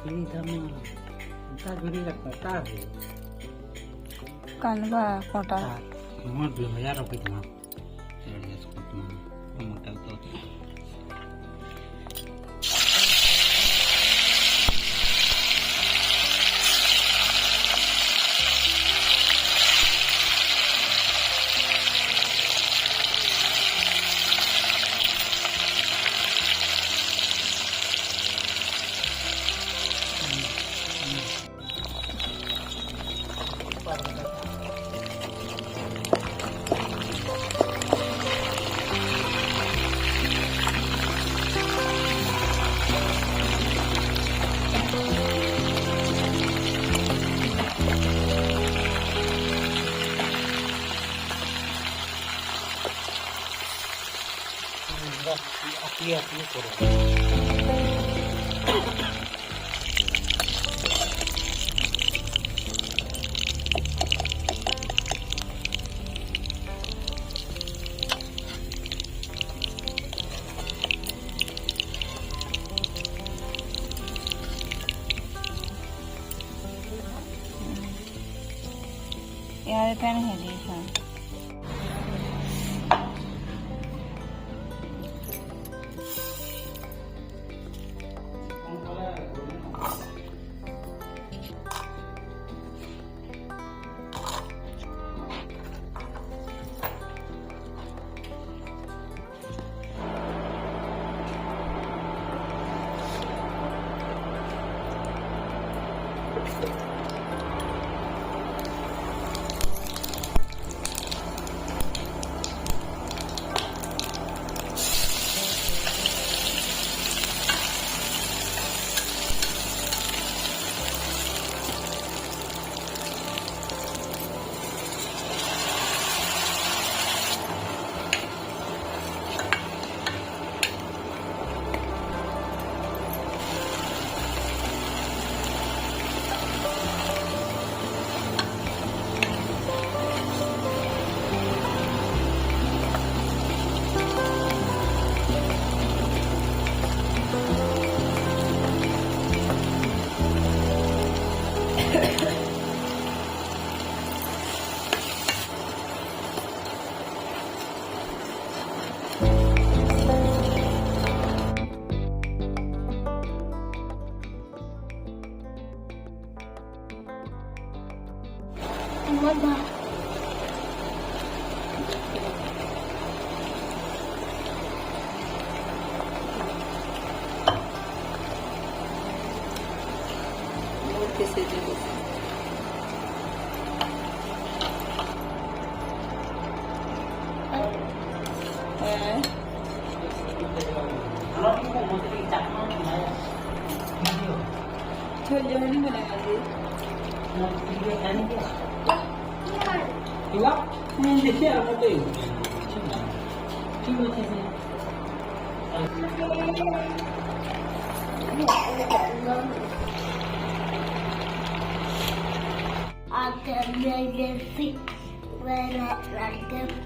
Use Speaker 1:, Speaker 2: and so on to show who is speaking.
Speaker 1: Ini sama kita gini kat kota tu.
Speaker 2: Kan ba kota.
Speaker 1: Umur 2000 rupiah mah. Saya sebut mah umur tahu. Aki koro.
Speaker 2: यार pen है देखा Mama. कैसे देखो छोले नहीं बनाएंगे
Speaker 1: Iwa, ini dia apa tu? Cuba sini.
Speaker 3: I can make it fit when I like it.